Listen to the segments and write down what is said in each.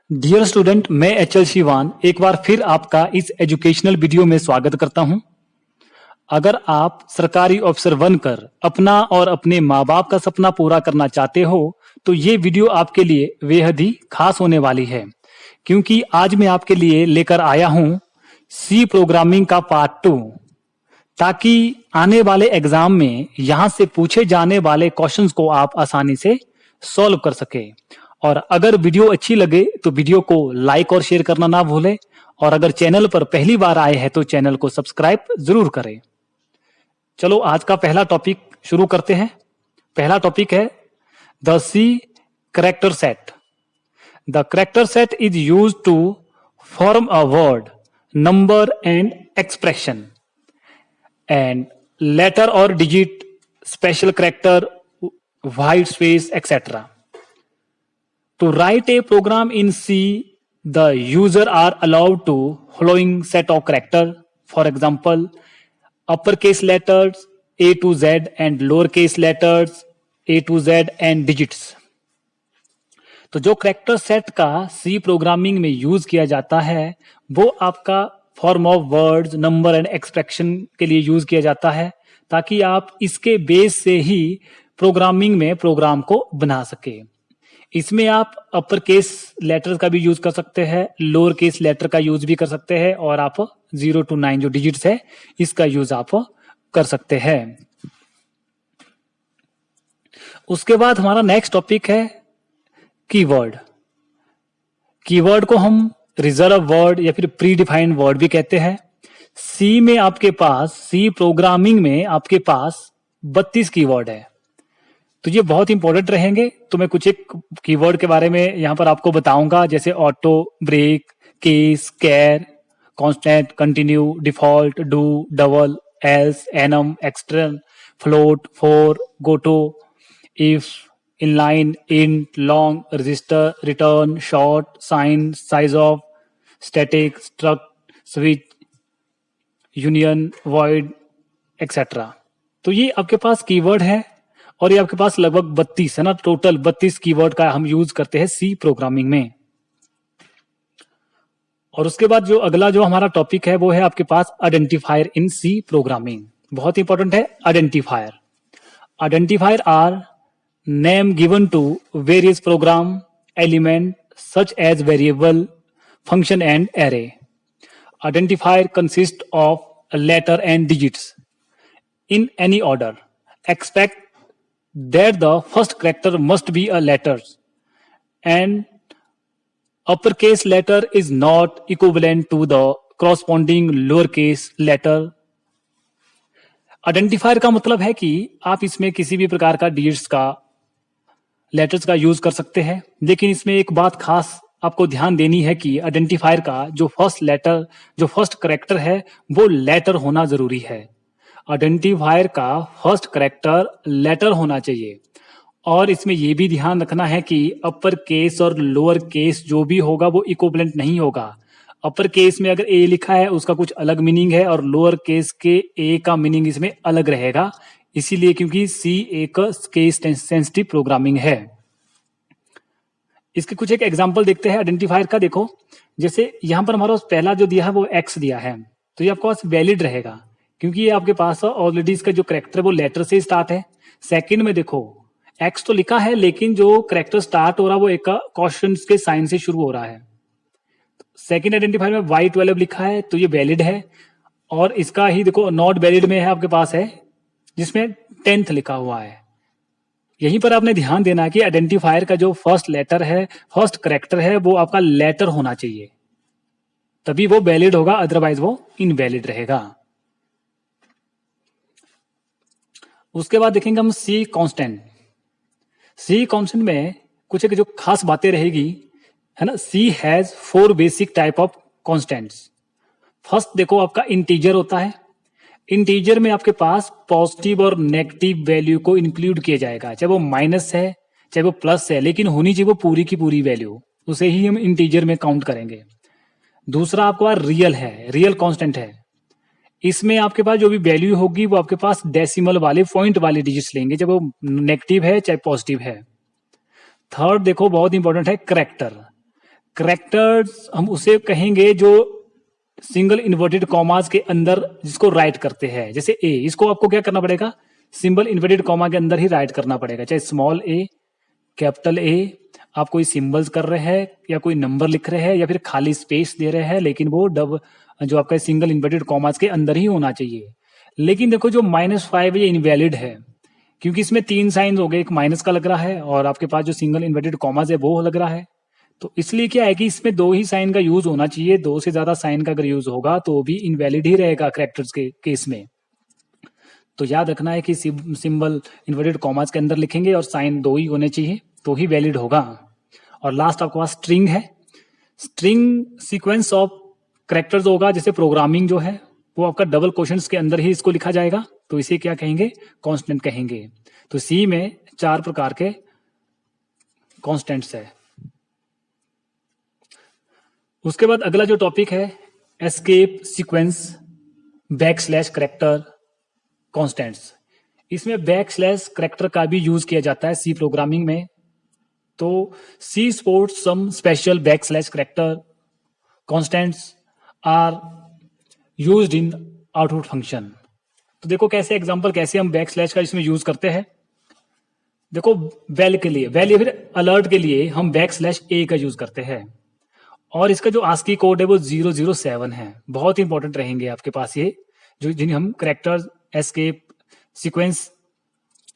Dear student, मैं HL Shivan एक बार फिर आपका इस एजुकेशनल वीडियो में स्वागत करता हूं। अगर आप सरकारी अफसर बनकर अपना और अपने माँ बाप का सपना पूरा करना चाहते हो तो ये वीडियो आपके लिए बेहद ही खास होने वाली है, क्योंकि आज मैं आपके लिए लेकर आया हूं सी प्रोग्रामिंग का पार्ट 2, ताकि आने वाले एग्जाम में यहां से पूछे जाने वाले क्वेश्चंस को आप आसानी से सॉल्व कर सके। और अगर वीडियो अच्छी लगे तो वीडियो को लाइक और शेयर करना ना भूलें, और अगर चैनल पर पहली बार आए हैं तो चैनल को सब्सक्राइब जरूर करें। चलो आज का पहला टॉपिक शुरू करते हैं। पहला टॉपिक है the C character set. The character set is used to form a word, number and expression and letter or digit, special character, white space, etc. To write a program in C, the user are allowed to following set of character. For example, uppercase letters A to Z and lowercase letters A to Z and digits. तो जो character set का सी programming में use किया जाता है वो आपका form of words, number and expression के लिए यूज किया जाता है, ताकि आप इसके बेस से ही प्रोग्रामिंग में प्रोग्राम को बना सके। इसमें आप अपर केस लेटर का भी यूज कर सकते हैं, लोअर केस लेटर का यूज भी कर सकते हैं, और आप 0 to 9 जो डिजिट्स है इसका यूज आप कर सकते हैं। उसके बाद हमारा नेक्स्ट टॉपिक है कीवर्ड। कीवर्ड को हम रिजर्व वर्ड या फिर प्री डिफाइंड वर्ड भी कहते हैं। सी में आपके पास, सी प्रोग्रामिंग में आपके पास 32 कीवर्ड है, तो ये बहुत इंपॉर्टेंट रहेंगे। तो मैं कुछ एक कीवर्ड के बारे में यहां पर आपको बताऊंगा, जैसे auto, break, case, char, constant, continue, default, do, double, else, enum, extern, float, for, goto, if, inline, int, long, register, return, short, sign, size of, static, struct, switch, union, void, etc. तो ये आपके पास keyword है, और ये आपके पास लगभग 32 है ना, टोटल 32 कीवर्ड का हम यूज करते हैं सी प्रोग्रामिंग में। और उसके बाद जो अगला जो हमारा टॉपिक है वो है आपके पास आइडेंटिफायर इन सी प्रोग्रामिंग। बहुत इंपॉर्टेंट है identifier. Identifier are name given to various program element such as variable, function and array. Identifier consists of a letter and digits in any order. Expect that the first character must be a letter and uppercase letter is not equivalent to the corresponding lowercase letter. Identifier का मतलब है कि आप इसमें किसी भी प्रकार का डिजिट्स का, लेटर्स का यूज कर सकते हैं, लेकिन इसमें एक बात खास आपको ध्यान देनी है कि आइडेंटिफायर का जो फर्स्ट लेटर, जो फर्स्ट कैरेक्टर है वो लेटर होना जरूरी है। आइडेंटिफायर का फर्स्ट कैरेक्टर लेटर होना चाहिए। और इसमें यह भी ध्यान रखना है कि अपर केस और लोअर केस जो भी होगा वो इक्विवेलेंट नहीं होगा। अपर केस में अगर ए लिखा है उसका कुछ अलग मीनिंग है, और लोअर केस के ए का मीनिंग इसमें अलग रहेगा, इसीलिए क्योंकि सी एक केस सेंसिटिव प्रोग्रामिंग है। इसके कुछ एक एग्जांपल देखते हैं आइडेंटिफायर का। देखो, जैसे यहां पर हमारा पहला जो दिया है वो एक्स दिया है, तो ये आपके पास वैलिड रहेगा, क्योंकि ये आपके पास ऑलरेडी इसका जो कैरेक्टर है वो लेटर से स्टार्ट है। सेकंड में देखो, एक्स तो लिखा है लेकिन जो कैरेक्टर स्टार्ट हो रहा है वो एक क्वेश्चन के साइन से शुरू हो रहा है। सेकंड आइडेंटिफायर में y12 लिखा है, तो ये वैलिड है। और इसका ही देखो नॉट वैलिड में है आपके पास है, जिसमें 10th लिखा हुआ है। यहीं पर आपने ध्यान देना कि आइडेंटिफायर का जो फर्स्ट लेटर है, फर्स्ट कैरेक्टर है, वो आपका लेटर होना चाहिए, तभी वो वैलिड होगा, अदरवाइज वो इनवैलिड रहेगा। उसके बाद देखेंगे हम सी कांस्टेंट। सी कांस्टेंट में कुछ एक जो खास बातें रहेगी, है ना। C has 4 basic type of constants. First देखो आपका इंटीजर होता है। इंटीजर में आपके पास पॉजिटिव और नेगेटिव वैल्यू को इंक्लूड किया जाएगा, चाहे वो माइनस है चाहे वो प्लस है, लेकिन होनी चाहिए वो पूरी की पूरी वैल्यू, उसे ही हम इंटीजर में काउंट करेंगे। दूसरा आपके पास रियल है, रियल कांस्टेंट है। इसमें आपके पास जो भी वैल्यू होगी वो आपके पास डेसिमल वाले, पॉइंट वाले डिजिट्स लेंगे, चाहे वो नेगेटिव है चाहे पॉजिटिव है। थर्ड देखो बहुत इंपॉर्टेंट है, करेक्टर। करेक्टर्स हम उसे कहेंगे जो सिंगल इन्वर्टेड कॉमास के अंदर जिसको राइट करते हैं, जैसे ए, इसको आपको क्या करना पड़ेगा, सिंबल इन्वर्टेड कॉमा के अंदर ही राइट करना पड़ेगा, चाहे स्मॉल ए, कैपिटल ए, आप कोई सिंबल्स कर रहे हैं या कोई नंबर लिख रहे हैं या फिर खाली स्पेस दे रहे हैं, लेकिन वो जो आपका सिंगल इन्वर्टेड कॉमास के अंदर ही होना चाहिए। लेकिन देखो जो -5 ये इनवैलिड है, क्योंकि इसमें 3 साइन हो गए, एक माइनस का लग रहा है और आपके पास जो सिंगल इन्वर्टेड कॉमास है वो लग रहा है। तो इसलिए क्या है कि इसमें 2 ही साइन का यूज होना चाहिए, 2 से ज्यादा साइन का अगर यूज होगा तो भी इनवैलिड ही रहेगा करेक्टर्स के केस में। तो याद रखना है कि सिंबल इन्वर्टेड कॉमास के अंदर लिखेंगे और साइन 2 ही होने चाहिए तो ही वैलिड होगा। और लास्ट आपके पास स्ट्रिंग है। स्ट्रिंग सीक्वेंस ऑफ करेक्टर्स होगा, जैसे प्रोग्रामिंग जो है वो आपका डबल क्वेश्चंस के अंदर ही इसको लिखा जाएगा, तो इसे क्या कहेंगे, कांस्टेंट कहेंगे। तो सी में 4 प्रकार के कांस्टेंट्स है। उसके बाद अगला जो टॉपिक है escape sequence backslash character constants. इसमें बैकस्लैश करेक्टर का भी यूज किया जाता है सी प्रोग्रामिंग में। तो C supports some special backslash character constants are used in output function. तो देखो कैसे एग्जांपल, कैसे हम बैकस्लैश का इसमें यूज करते हैं। देखो वेल के लिए, वेल या फिर अलर्ट के लिए हम बैकस्लैश ए का यूज करते हैं और इसका जो आस्की कोड है वो 007 है। बहुत इंपॉर्टेंट रहेंगे आपके पास ये, जो जिन्हें हम करेक्टर्स एस्केप सीक्वेंस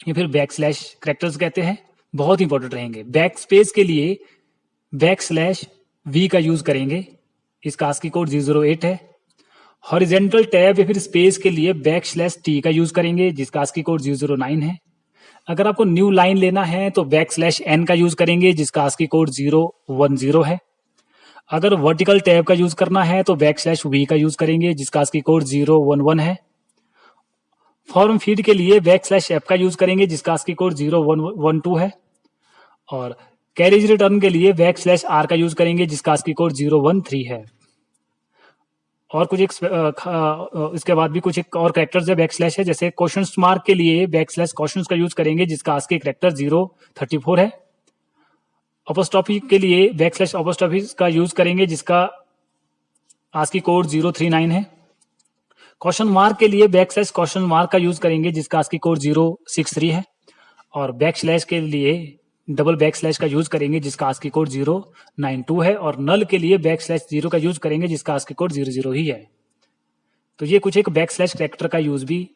या फिर बैकस्लैश करेक्टर्स कहते हैं, बहुत इंपॉर्टेंट रहेंगे। बैक स्पेस के लिए बैकस्लैश वी का यूज करेंगे, इसका आस्की कोड 008 है। हॉरिजेंटल टैब या फिर स्पेस के लिए बैकस्लैश टी का यूज करेंगे, जिसका आस्की कोड 009 है। अगर आपको न्यू लाइन लेना है तो बैकस्लैश एन का यूज करेंगे, जिसका आस्की कोड 010 है। अगर वर्टिकल टैब का यूज करना है तो बैकस्लैश वी का यूज करेंगे, जिसका आस्की कोड 011 है। फॉर्म फीड के लिए बैकस्लैश एफ का यूज करेंगे, जिसका आस्की कोड 012 है। और कैरेज रिटर्न के लिए बैकस्लैश आर का यूज करेंगे, जिसका आस्की कोड 013 है। और कुछ इसके बाद भी कुछ एक और कैरेक्टर्स है बैकस्लैश है, जैसे क्वेश्चन मार्क के लिए बैकस्लैश क्वेश्चन का यूज करेंगे, जिसका आस्की कैरेक्टर 034 है। अपोस्ट्रोफी के लिए बैकस्लैश अपोस्ट्रोफी का यूज करेंगे, जिसका आस्की कोड 039 है। क्वेश्चन मार्क के लिए बैकस्लैश क्वेश्चन मार्क का यूज करेंगे, जिसका आस्की कोड 063 है। और बैकस्लैश के लिए डबल बैकस्लैश का यूज करेंगे, जिसका आस्की कोड 092 है। और नल के लिए बैकस्लैश 0 का यूज करेंगे, जिसका आस्की कोड 00 ही है। तो ये कुछ एक बैकस्लैश कैरेक्टर का यूज भी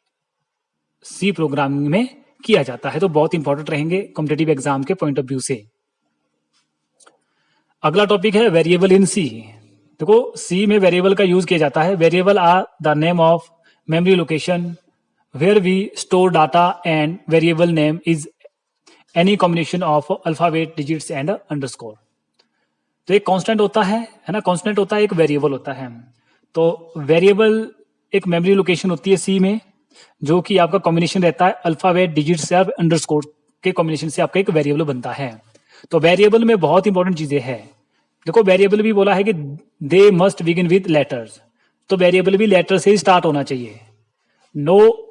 सी प्रोग्रामिंग में किया जाता है, तो बहुत इंपॉर्टेंट रहेंगे कॉम्पिटिटिव एग्जाम के पॉइंट ऑफ व्यू से। अगला टॉपिक है वेरिएबल इन सी। देखो सी में वेरिएबल का यूज किया जाता है। Variable are the name of memory location where we store data and variable name is any combination of alphabet digits and underscore. तो एक कांस्टेंट होता है ना, कांस्टेंट होता है, एक वेरिएबल होता है। तो वेरिएबल एक मेमोरी लोकेशन होती है सी में, जो कि आपका कॉम्बिनेशन रहता है अल्फाबेट डिजिट्स से अंडरस्कोर के कॉम्बिनेशन से आपका एक वेरिएबल बनता है। तो वेरिएबल में बहुत इंपॉर्टेंट चीजें हैं। देखो वेरिएबल भी बोला है कि they must begin with letters, तो वेरिएबल भी लेटर से ही स्टार्ट होना चाहिए। No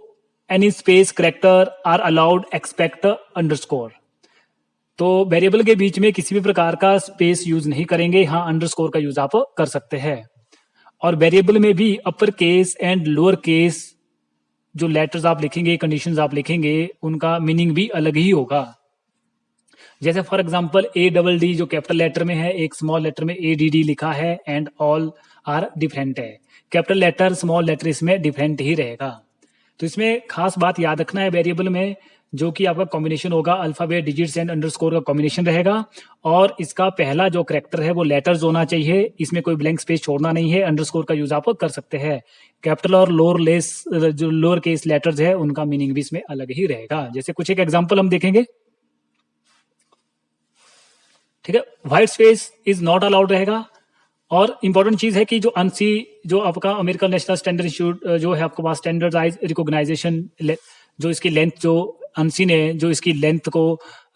any space character are allowed expect underscore. तो वेरिएबल के बीच में किसी भी प्रकार का स्पेस यूज नहीं करेंगे, हाँ अंडरस्कोर का यूज आप कर सकते हैं। और वेरिएबल में भी upper case and lower case जो लेटर्स आप लिखेंगे, कंडीशंस आप लिखेंगे, उनका मीनिंग भी अलग ही होगा। जैसे फॉर एग्जांपल ADD जो कैपिटल लेटर में है, एक स्मॉल लेटर में ADD लिखा है एंड ऑल आर डिफरेंट है। कैपिटल लेटर स्मॉल लेटर इसमें डिफरेंट ही रहेगा। तो इसमें खास बात याद रखना है वेरिएबल में, जो कि आपका कॉम्बिनेशन होगा अल्फाबेट डिजिट्स एंड अंडरस्कोर का कॉम्बिनेशन रहेगा। और इसका पहला जो कैरेक्टर है वो लेटर्स होना चाहिए, इसमें कोई ब्लैंक स्पेस छोड़ना नहीं है। अंडरस्कोर का यूज आप कर सकते हैं। कैपिटल और लोअर केस लेटर्स है, उनका मीनिंग भी इसमें अलग ही रहेगा। जैसे कुछ एक एग्जाम्पल हम देखेंगे, ठीक है। White space is not allowed रहेगा। और इंपॉर्टेंट चीज है कि जो अनसी जो आपका अमेरिकन नेशनल स्टैंडर्ड इंस्टीट्यूट जो है आपके पास स्टैंडर्डाइज रिकॉग्नाइजेशन, जो इसकी लेंथ जो अनसी ने जो इसकी लेंथ को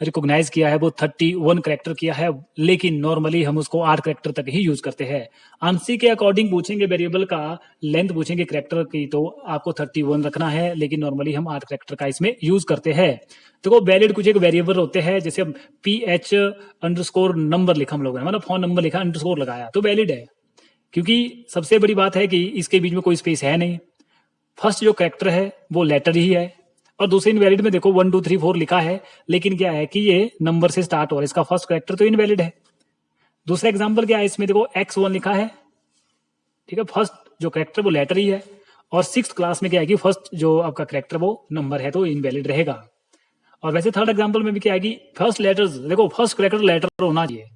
रिकॉग्नाइज किया है वो 31 कैरेक्टर किया है, लेकिन नॉर्मली हम उसको 8 कैरेक्टर तक ही यूज करते हैं। आंसर के अकॉर्डिंग पूछेंगे, वेरिएबल का लेंथ पूछेंगे कैरेक्टर की, तो आपको 31 रखना है, लेकिन नॉर्मली हम 8 कैरेक्टर का इसमें यूज करते हैं। देखो वैलिड कुछ एक वेरिएबल होते हैं, जैसे PH_ नंबर लिखा हम लोगों ने, मतलब फोन नंबर लिखा अंडरस्कोर लगाया तो वैलिड है, क्योंकि सबसे बड़ी बात है कि इसके बीच में कोई स्पेस है नहीं। फर्स्ट जो कैरेक्टर है वो लेटर ही है, और दूसरे इनवैलिड में देखो 1 2 3 4 लिखा है, लेकिन क्या है कि ये नंबर से स्टार्ट हो रहा है, इसका फर्स्ट कैरेक्टर तो इनवैलिड है। दूसरा एग्जांपल क्या है, इसमें देखो X1 लिखा है, ठीक है, फर्स्ट जो कैरेक्टर वो लेटर ही है, और 6th क्लास में क्या है कि फर्स्ट जो आपका कैरेक्टर वो नंबर है, तो इनवैलिड रहेगा। और वैसे थर्ड एग्जांपल में भी क्या है कि फर्स्ट लेटर्स, देखो फर्स्ट कैरेक्टर लेटर होना चाहिए,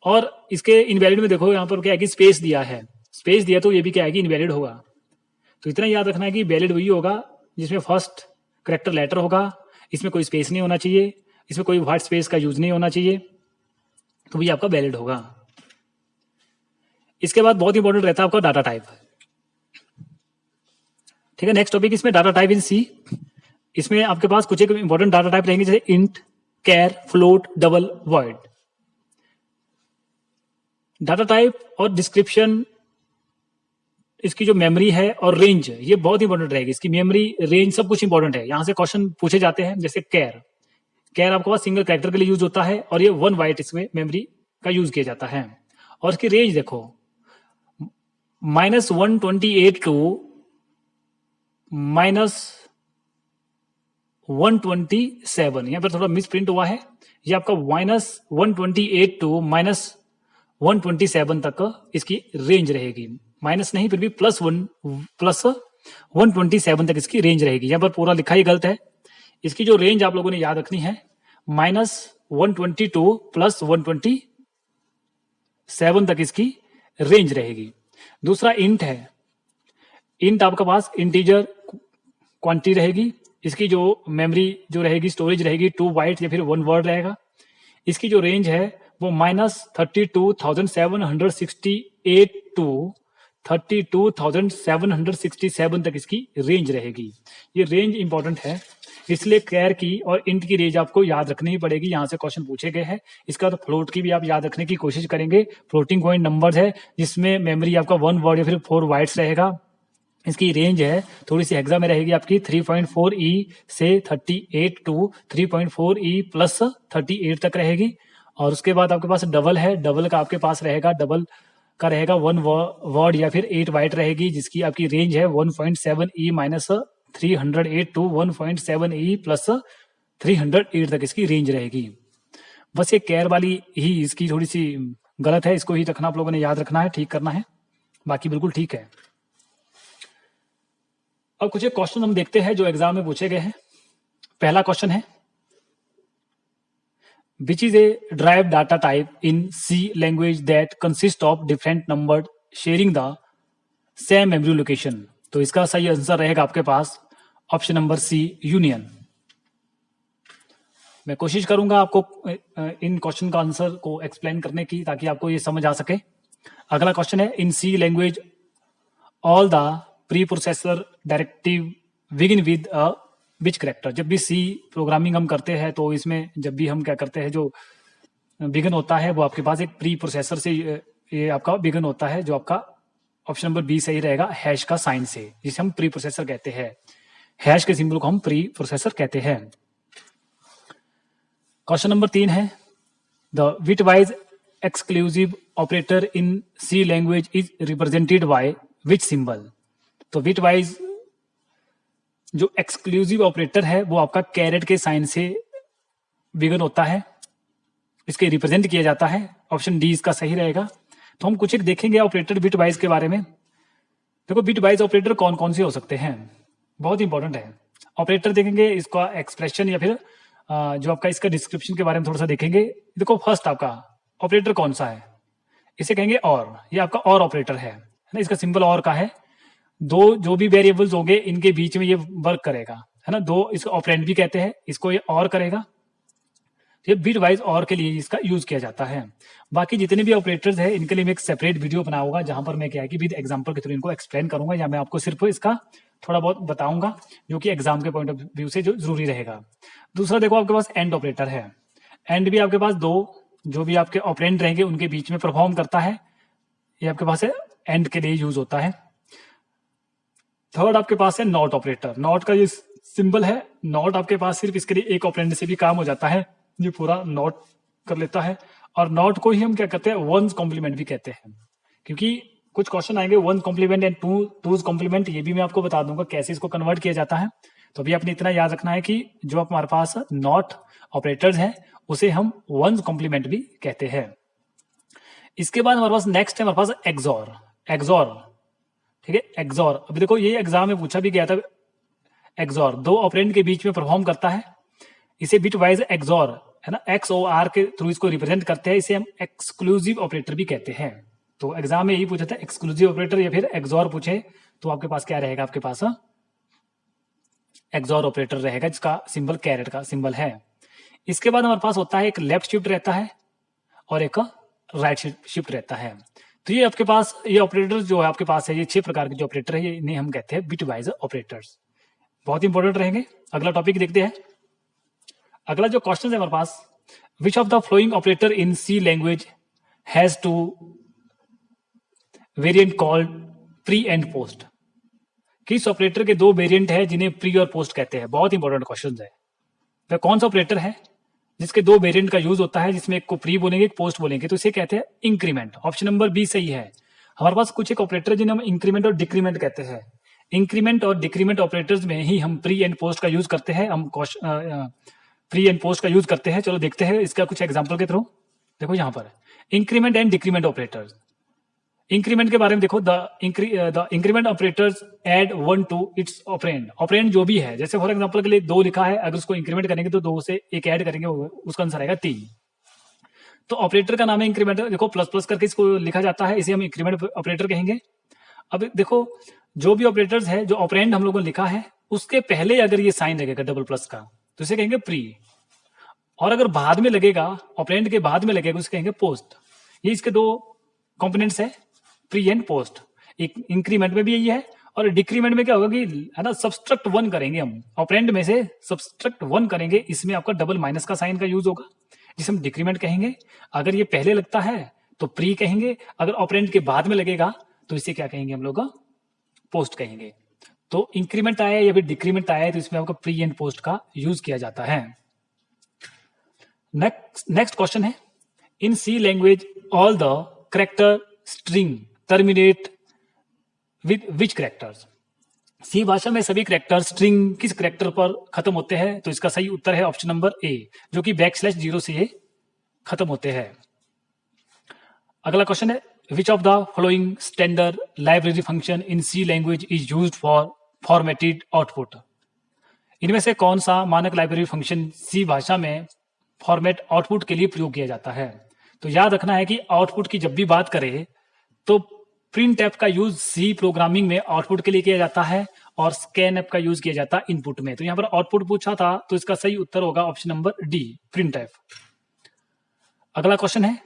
और इसके इनवैलिड में देखो यहाँ पर क्या है कि स्पेस दिया है, स्पेस दिया तो ये भी क्या है कि इनवैलिड होगा। तो इतना याद रखना है कि वैलिड वही होगा जिसमें फर्स्ट कैरेक्टर लेटर होगा, इसमें कोई स्पेस नहीं होना चाहिए, इसमें कोई व्हाइट स्पेस का यूज नहीं होना चाहिए, तो भी आपका वैलिड होगा। इसके बाद बहुत इंपॉर्टेंट रहता है आपका डाटा टाइप, ठीक है। नेक्स्ट टॉपिक इसमें डाटा टाइप इन सी। इसमें आपके पास कुछ एक इंपॉर्टेंट डाटा टाइप रहेंगे, जैसे int, char, float, double, void. Data type और डिस्क्रिप्शन, इसकी जो मेमोरी है और रेंज, ये बहुत इंपॉर्टेंट रहेगी। इसकी मेमोरी, रेंज, सब कुछ इंपॉर्टेंट है। यहां से क्वेश्चन पूछे जाते हैं, जैसे कैर, कैर आपके पास सिंगल कैरेक्टर के लिए यूज होता है, और ये 1 बाइट इसमें मेमोरी का यूज किया जाता है। और इसकी रेंज देखो, -128 टू -127, यहां पर थोड़ा मिस प्रिंट हुआ है, ये आपका -128 टू -127 तक इसकी रेंज रहेगी। माइनस नहीं, फिर भी +127 तक इसकी रेंज रहेगी। यहां पर पूरा लिखा ही गलत है। इसकी जो रेंज आप लोगों ने याद रखनी है, -122 +127 तक इसकी रेंज रहेगी। दूसरा इंट है, इंट आपके पास इंटीजर क्वांटिटी रहेगी। इसकी जो मेमोरी जो रहेगी, स्टोरेज रहेगी 2 बाइट या फिर 1 वर्ड रहेगा। इसकी जो रेंज है वो -32,768 टू 32,767 तक इसकी रेंज रहेगी। ये रेंज इंपॉर्टेंट है, इसलिए कैर की और इंट की रेंज आपको याद रखनी ही पड़ेगी। यहां से क्वेश्चन पूछे गए हैं। इसका तो फ्लोट की भी आप याद रखने की कोशिश करेंगे। फ्लोटिंग पॉइंट नंबर्स है, जिसमें मेमोरी आपका 1 वर्ड या फिर 4 बाइट्स रहेगा। इसकी रेंज है थोड़ी सी हेक्सा में रहेगी आपकी, 3.4E से 38 टू 3.4E प्लस 38 तक रहेगी। और उसके बाद आपके पास डबल है, डबल का आपके पास रहेगा, डबल का रहेगा 1 वर्ड या फिर 8 बाइट रहेगी, जिसकी आपकी रेंज है 1.7E minus 308 to 1.7E plus 308 तक इसकी रेंज रहेगी। बस ये कैर वाली ही इसकी थोड़ी सी गलत है, इसको ही रखना आप लोगों ने याद रखना है, ठीक करना है, बाकी बिल्कुल ठीक है। अब कुछ एक क्वेश्चन हम देखते हैं जो एग्जाम में पूछे गए हैं। पहला क्वेश्चन है, which is a derived data type in C language that consists of different numbers sharing the same memory location। तो इसका सही आंसर रहेगा आपके पास ऑप्शन नंबर सी, यूनियन। मैं कोशिश करूंगा आपको इन क्वेश्चन का आंसर को एक्सप्लेन करने की, ताकि आपको ये समझ आ सके। अगला क्वेश्चन है, in C language all the pre processor directive begin with a which character. जब भी सी प्रोग्रामिंग हम करते हैं तो इसमें जब भी हम क्या करते हैं, जो बिगिन होता है वो आपके पास एक प्री प्रोसेसर से ये आपका बिगिन होता है, जो आपका ऑप्शन नंबर बी सही रहेगा, हैश का साइन से, जिसे हम प्री प्रोसेसर कहते हैं। हैश के सिंबल को हम प्री प्रोसेसर कहते हैं। क्वेश्चन नंबर 3 है, the bitwise exclusive operator in C language is represented by which symbol. तो बिटवाइज जो एक्सक्लूसिव ऑपरेटर है वो आपका कैरेट के साइन से बिगिन होता है, इसके रिप्रेजेंट किया जाता है। ऑप्शन डी इसका सही रहेगा। तो हम कुछ एक देखेंगे ऑपरेटर बिटवाइज के बारे में। देखो बिटवाइज ऑपरेटर कौन कौन से हो सकते हैं, बहुत इंपॉर्टेंट है। ऑपरेटर देखेंगे, इसका एक्सप्रेशन या फिर जो आपका इसका डिस्क्रिप्शन के बारे में थोड़ा सा देखेंगे। देखो फर्स्ट आपका ऑपरेटर कौन सा है, इसे कहेंगे और, ये आपका और ऑपरेटर है ना, इसका सिंबल और का है। दो जो भी वेरिएबल्स होंगे इनके बीच में ये वर्क करेगा, है ना। दो इसको ऑपरेंड भी कहते हैं, इसको ये और करेगा। ये बिट वाइज और के लिए इसका यूज किया जाता है। बाकी जितने भी ऑपरेटर्स हैं इनके लिए मैं एक सेपरेट वीडियो बनाऊंगा, जहां पर मैं क्या है कि विद एग्जांपल के थ्रू इनको एक्सप्लेन करूंगा, या मैं आपको सिर्फ इसका थोड़ा बहुत बताऊंगा, जो कि एग्जाम के पॉइंट ऑफ व्यू से जो जरूरी रहेगा। दूसरा देखो आपके पास एंड ऑपरेटर है। एंड भी आपके पास दो जो भी आपके ऑपरेंड रहेंगे उनके बीच में परफॉर्म करता है, ये आपके पास है एंड के लिए यूज होता है। थर्ड आपके पास है नॉट ऑपरेटर। नॉट का ये सिंबल है, नॉट आपके पास सिर्फ इसके लिए एक ऑपरेंड से भी काम हो जाता है, ये पूरा नॉट कर लेता है। और नॉट को ही हम क्या कहते हैं, वंस कॉम्प्लीमेंट भी कहते हैं, क्योंकि कुछ क्वेश्चन आएंगे one complement and two's complement, ये भी मैं आपको बता दूंगा कैसे इसको कन्वर्ट किया जाता है। तो अभी आपने इतना याद रखना है कि जो हमारे पास नॉट ऑपरेटर्स हैं उसे हम वंस कॉम्प्लीमेंट भी कहते हैं। इसके बाद हमारे पास नेक्स्ट है हमारे पास एक्सॉर। एक्सॉर, ठीक है, एक्सॉर। अभी देखो ये एग्जाम में पूछा भी गया था, एक्सॉर दो ऑपरेंड के बीच में परफॉर्म करता है, इसे बिट वाइज एक्सॉर है ना, XOR के थ्रू इसको रिप्रेजेंट करते हैं, इसे हम एक्सक्लूसिव ऑपरेटर भी कहते हैं। तो एग्जाम में यही पूछा था, एक्सक्लूसिव ऑपरेटर या फिर एक्सॉर पूछे तो आपके पास क्या रहेगा, आपके पास एक्सॉर ऑपरेटर रहेगा जिसका सिंबल कैरेट का सिंबल है। इसके बाद हमारे पास होता है एक लेफ्ट शिफ्ट रहता है और एक राइट शिफ्ट रहता है। तो ये आपके पास ये ऑपरेटर जो है आपके पास है, ये 6 प्रकार के जो ऑपरेटर है, ये इन्हें हम कहते हैं बिट वाइज ऑपरेटर्स, बहुत इंपॉर्टेंट रहेंगे। अगला टॉपिक देखते हैं। अगला जो क्वेश्चन है हमारे पास, which of the following operator in C language has two variant called pre and post. किस ऑपरेटर के 2 वेरिएंट है जिन्हें प्री और पोस्ट कहते हैं, बहुत इंपॉर्टेंट क्वेश्चन है। वह कौन सा ऑपरेटर है जिसके 2 वेरिएंट का यूज होता है, जिसमें एक को प्री बोलेंगे एक पोस्ट बोलेंगे, तो इसे कहते हैं इंक्रीमेंट। ऑप्शन नंबर बी सही है। हमारे पास कुछ एक ऑपरेटर जिन्हें हम इंक्रीमेंट और डिक्रीमेंट कहते हैं। इंक्रीमेंट और डिक्रीमेंट ऑपरेटर्स में ही हम प्री एंड पोस्ट का यूज करते हैं, हम प्री एंड पोस्ट का यूज करते हैं। चलो देखते हैं इसका कुछ एग्जांपल के थ्रू। देखो यहाँ पर increment and decrement operators. Increment के बारे में देखो, the increment operators add 1 to its operand. Operand जो भी है, जैसे फॉर एग्जांपल के लिए 2 लिखा है, अगर उसको इंक्रीमेंट करेंगे तो 2 से 1 ऐड करेंगे, उसका आंसर आएगा 3। तो ऑपरेटर का नाम है इंक्रीमेंट। देखो प्लस प्लस करके इसको लिखा जाता है, इसे हम इंक्रीमेंट ऑपरेटर कहेंगे। अब देखो जो भी ऑपरेटर्स है, जो ऑपरेंड हम लोगों ने लिखा है उसके पहले अगर ये साइन लगेगा डबल प्लस का तो इसे कहेंगे प्री, और अगर बाद में लगेगा, ऑपरेंड के बाद में लगेगा, उसे कहेंगे पोस्ट। ये इसके 2 कंपोनेंट्स है, प्री एंड पोस्ट। एक इंक्रीमेंट में भी यही है, और डिक्रीमेंट में क्या होगा कि है ना, सबस्ट्रक्ट 1 करेंगे हम, ऑपरेंड में से सबस्ट्रक्ट 1 करेंगे, इसमें आपका डबल माइनस का साइन का यूज होगा, जिसे हम डिक्रीमेंट कहेंगे। अगर ये पहले लगता है तो प्री कहेंगे, अगर ऑपरेंड के बाद में लगेगा तो इसे क्या कहेंगे हम लोग, पोस्ट कहेंगे। तो इंक्रीमेंट आया या फिर डिक्रीमेंट आया है तो इसमें आपका प्री एंड पोस्ट का यूज किया जाता है। नेक्स्ट क्वेश्चन है, in C language all the character string terminate with which characters. C भाषा में सभी कैरेक्टर स्ट्रिंग किस कैरेक्टर पर खत्म होते हैं, तो इसका सही उत्तर है ऑप्शन नंबर ए, जो कि \0 से खत्म होते हैं। अगला क्वेश्चन है, which of the following standard library function in C language is used for formatted output. इनमें से कौन सा मानक लाइब्रेरी फंक्शन सी भाषा में फॉर्मेट आउटपुट के लिए प्रयोग किया जाता है। तो याद रखना है कि आउटपुट की जब भी बात करें तो प्रिंट एफ का यूज सी प्रोग्रामिंग में आउटपुट के लिए किया जाता है और स्कैन एफ का यूज किया जाता है इनपुट में। तो यहाँ पर आउटपुट पूछा था तो इसका सही उत्तर होगा option number D, printf. अगला क्वेश्चन है,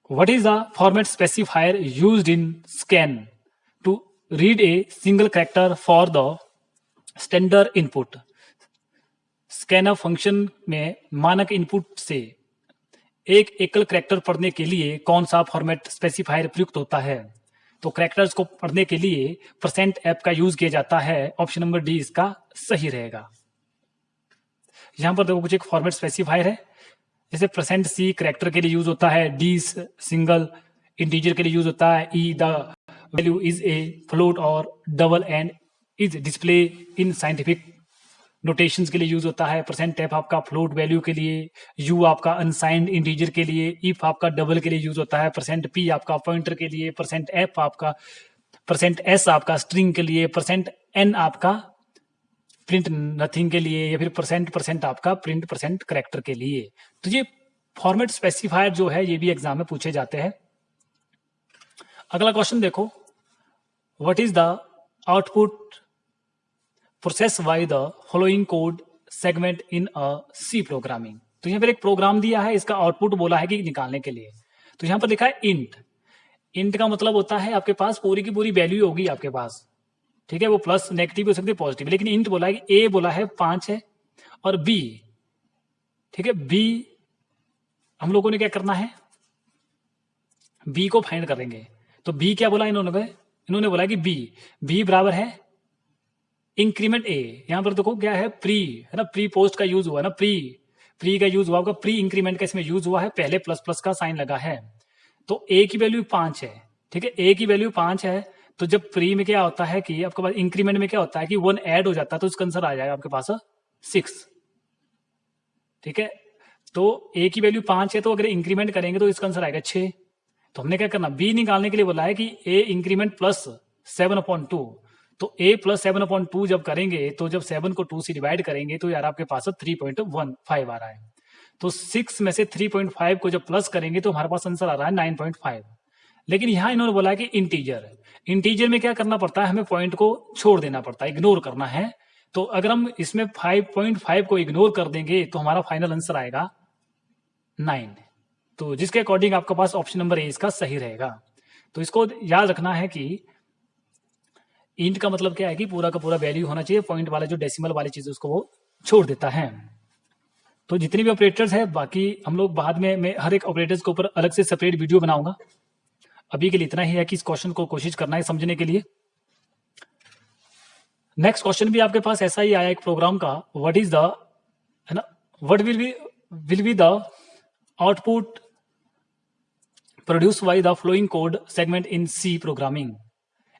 what is the format specifier used in scan to read a single character for the standard input. Scanf function में मानक इनपुट से एक एकल कैरेक्टर पढ़ने के लिए कौन सा फॉर्मेट स्पेसिफायर प्रयुक्त होता है। तो कैरेक्टर्स को पढ़ने के लिए %f का यूज किया जाता है, ऑप्शन नंबर डी इसका सही रहेगा। यहां पर देखो कुछ एक फॉर्मेट स्पेसिफायर है, जैसे %c कैरेक्टर के लिए यूज होता है, d सिंगल इंटीजर के लिए यूज होता है, e the value is a float और double and is display in scientific notations के लिए यूज होता है, %f आपका फ्लोट वैल्यू के लिए, u आपका अनसाइंड इंटीजर के लिए, if आपका डबल के लिए यूज होता है, %p आपका पॉइंटर के लिए, %f आपका, %s आपका स्ट्रिंग के लिए, %n आपका प्रिंट नथिंग के लिए, या फिर % आपका प्रिंट कैरेक्टर के लिए। तो ये फॉर्मेट स्पेसिफायर जो है ये भी एग्जाम में पूछे जाते हैं। अगला क्वेश्चन देखो, what is the output process by the following code segment in a C programming. तो यहाँ पर एक प्रोग्राम दिया है, इसका आउटपुट बोला है कि निकालने के लिए। तो यहाँ पर लिखा है इंट। इंट का मतलब होता है आपके पास पूरी की पूरी वैल्यू होगी आपके पास, ठीक है, वो प्लस नेगेटिव हो सकती है पॉजिटिव, लेकिन इंट बोला है कि ए बोला है 5 है और बी, ठीक है। बी हम लोगों ने क्या करना है, बी को फाइंड करेंगे। तो बी क्या बोला इन्होंने बोला कि बी बराबर है इंक्रीमेंट ए। यहां पर देखो क्या है, प्री है ना, प्री पोस्ट का यूज हुआ ना, प्री का यूज हुआ, प्री इंक्रीमेंट का इसमें यूज हुआ है, पहले प्लस प्लस का साइन लगा है। तो ए की वैल्यू 5 है, ठीक है, ए की वैल्यू 5 है। तो जब प्री में क्या होता है कि आपके पास इंक्रीमेंट में क्या होता है कि 1 ऐड हो जाता है, तो इसका आंसर आ जाएगा आपके पास 6, ठीक है। तो ए की वैल्यू 5 है, तो अगर इंक्रीमेंट करेंगे तो इसका आंसर आएगा 6। तो हमने क्या करना, बी निकालने के लिए बोला है कि ए इंक्रीमेंट प्लस 7/2। तो ए प्लस 7/2 जब करेंगे, तो जब 7 को 2 से डिवाइड करेंगे तो यार आपके पास 3.15 आ रहा है। तो 6 में से 3.5 को जब प्लस करेंगे तो हमारे पास आंसर आ रहा है 9.5। लेकिन यहां इन्होंने बोला है कि इंटीजर में क्या करना पड़ता है, हमें पॉइंट को छोड़ देना पड़ता है, इग्नोर करना है। तो अगर हम इसमें 5.5 को इग्नोर कर देंगे तो हमारा फाइनल आंसर आएगा 9। तो जिसके अकॉर्डिंग आपके पास ऑप्शन नंबर ए इसका सही रहेगा। तो इसको याद रखना है कि इंट का मतलब क्या है कि पूरा का पूरा वैल्यू होना चाहिए, पॉइंट वाला जो डेसिमल वाली चीज उसको वो छोड़ देता है। तो जितने भी ऑपरेटर्स है, बाकी हम लोग बाद में मैं हर एक ऑपरेटर्स के ऊपर अलग से सेपरेट वीडियो बनाऊंगा। अभी के लिए इतना ही है कि इस क्वेश्चन को कोशिश करना है समझने के लिए। नेक्स्ट क्वेश्चन भी आपके पास ऐसा ही आया एक प्रोग्राम का, व्हाट इज द, है ना, what will be the output produce by the following code segment in C programming.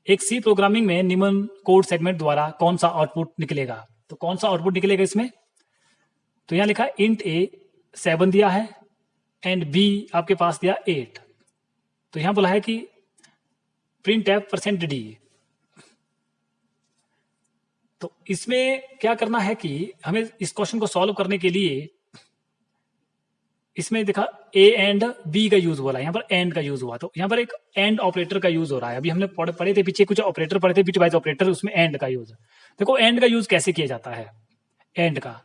एक सी प्रोग्रामिंग में निम्न कोड सेगमेंट द्वारा कौन सा आउटपुट निकलेगा। तो कौन सा आउटपुट निकलेगा इसमें, तो यहां लिखा इंट ए 7 दिया है एंड बी आपके पास दिया 8। तो यहां बोला है कि प्रिंट एफ %d। तो इसमें क्या करना है कि हमें इस क्वेश्चन को सॉल्व करने के लिए इसमें देखा ए एंड बी का यूज बोला, यहां पर एंड का यूज हुआ। तो यहां पर एक एंड ऑपरेटर का यूज हो रहा है। अभी हमने पढ़े थे पीछे कुछ ऑपरेटर पढ़े थे, बिट वाइज ऑपरेटर, उसमें एंड का यूज। देखो एंड का यूज कैसे किया जाता है, एंड का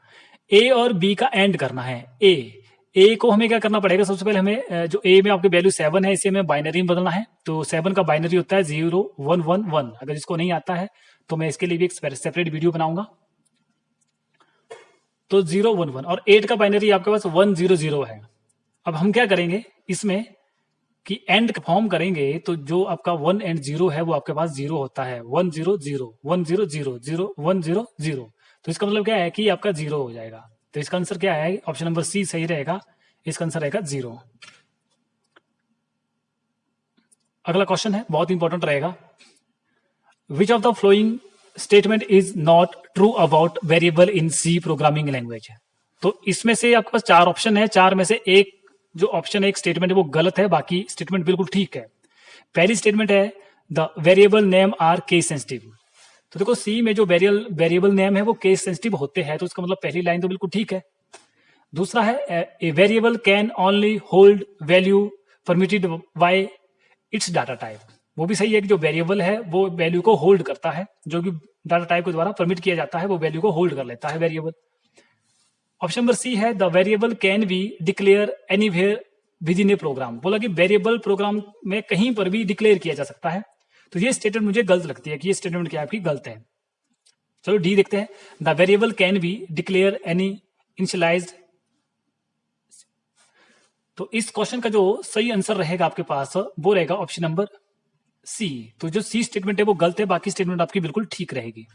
ए और बी का एंड करना है। ए को हमें क्या करना पड़ेगा, सबसे पहले हमें जो ए में आपके वैल्यू 7 है, इसे हमें बाइनरी में बदलना है। तो 7 का बाइनरी होता है 0 1 1 1। अगर इसको नहीं आता है तो मैं इसके लिए भी एक सेपरेट वीडियो बनाऊंगा। तो 0 1 1 और 8 का बाइनरी आपके पास 1 0 0 है। अब हम क्या करेंगे इसमें कि एंड फॉर्म करेंगे, तो जो आपका 1 एंड 0 है वो आपके पास 0 होता है, 1 0 0 1 0 0 0 1 0 0। तो इसका मतलब क्या है कि आपका 0 हो जाएगा। तो इसका आंसर क्या है, ऑप्शन नंबर सी सही रहेगा, इसका आंसर रहेगा 0। अगला क्वेश्चन है, बहुत इंपॉर्टेंट रहेगा। Which of the following statement is not true about variable in C programming language. तो इसमें से आपके पास 4 ऑप्शन है, 4 में से एक जो ऑप्शन है, एक स्टेटमेंट है वो गलत है, बाकी स्टेटमेंट बिल्कुल ठीक है। पहली स्टेटमेंट है the variable name are case sensitive. तो देखो सी में जो वेरिएबल नेम है वो केस सेंसिटिव होते हैं, तो इसका मतलब पहली लाइन तो बिल्कुल ठीक है। दूसरा है a variable can only hold value permitted by it's data type. वो भी सही है कि जो वेरिएबल है वो वैल्यू को होल्ड करता है, जो कि डाटा टाइप के द्वारा परमिट किया जाता है वो वैल्यू को होल्ड कर लेता है वेरिएबल। ऑप्शन नंबर सी है the variable can be declare anywhere within a program. बोला कि वेरिएबल प्रोग्राम में कहीं पर भी डिक्लेयर किया जा सकता है। तो ये स्टेटमेंट मुझे गलत लगती है कि ये स्टेटमेंट क्या आपकी गलत है। चलो डी देखते हैं, the variable can be declare any initialised. तो इस क्वेश्चन का जो सही आंसर रहेगा आपके पास वो रहेगा ऑप्शन नंबर सी। तो जो सी स्टेटमेंट है वो गलत है, बाकी स्टेटमेंट आपकी बिल्कुल ठीक रहेगी।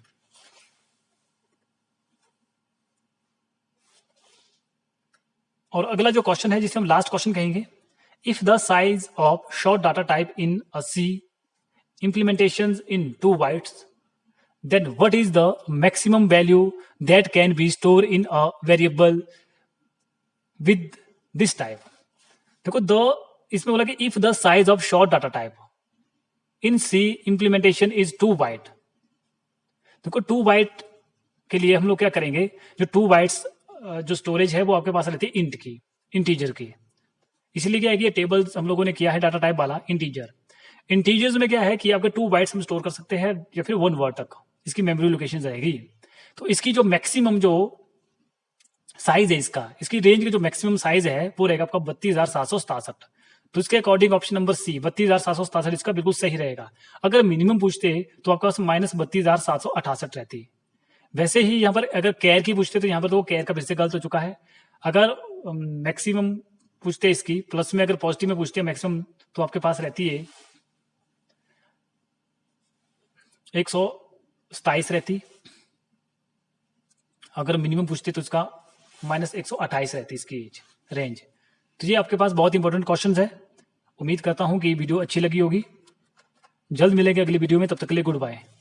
और अगला जो क्वेश्चन है जिसे हम लास्ट क्वेश्चन कहेंगे, if the size of short data type in a C implementations in 2 bytes, then what is the maximum value that can be stored in a variable with this type। देखो the इसमें बोला कि if the size of short data type in C implementation is 2 byte। देखो 2 byte के लिए हम लोग क्या करेंगे, जो 2 bytes जो स्टोरेज है वो आपके पास रहती है इंट की, इंटीजर की। इसलिए क्या है कि ये टेबल हम लोगों ने किया है डाटा टाइप वाला इंटीजर। इंटीजर्स में क्या है कि आपके 2 बाइट्स हम स्टोर कर सकते हैं या फिर 1 वर्ड तक इसकी मेमोरी लोकेशन रहेगी। तो इसकी जो मैक्सिमम जो साइज है इसकी रेंज की जो मैक्सिमम साइज है वो रहेगा आपका 32,767। तो इसके अकॉर्डिंग ऑप्शन नंबर सी 32,767 इसका बिल्कुल सही रहेगा। अगर मिनिमम पूछते तो आपका -32,768 रहती। वैसे ही यहाँ पर अगर कैर की पूछते तो यहाँ पर तो कैर का फिर से गलत हो चुका है। अगर मैक्सिमम पूछते हैं इसकी, प्लस में अगर पॉजिटिव में पूछते हैं मैक्सिमम, तो आपके पास रहती है 127 रहती। अगर मिनिमम पूछते तो इसका -128 रहती इसकी एज रेंज। तो ये आपके पास बहुत इंपॉर्टेंट क्वेश्चन है। उम्मीद करता हूं कि वीडियो अच्छी लगी होगी। जल्द मिलेंगे अगली वीडियो में, तब तक के लिए गुड बाय।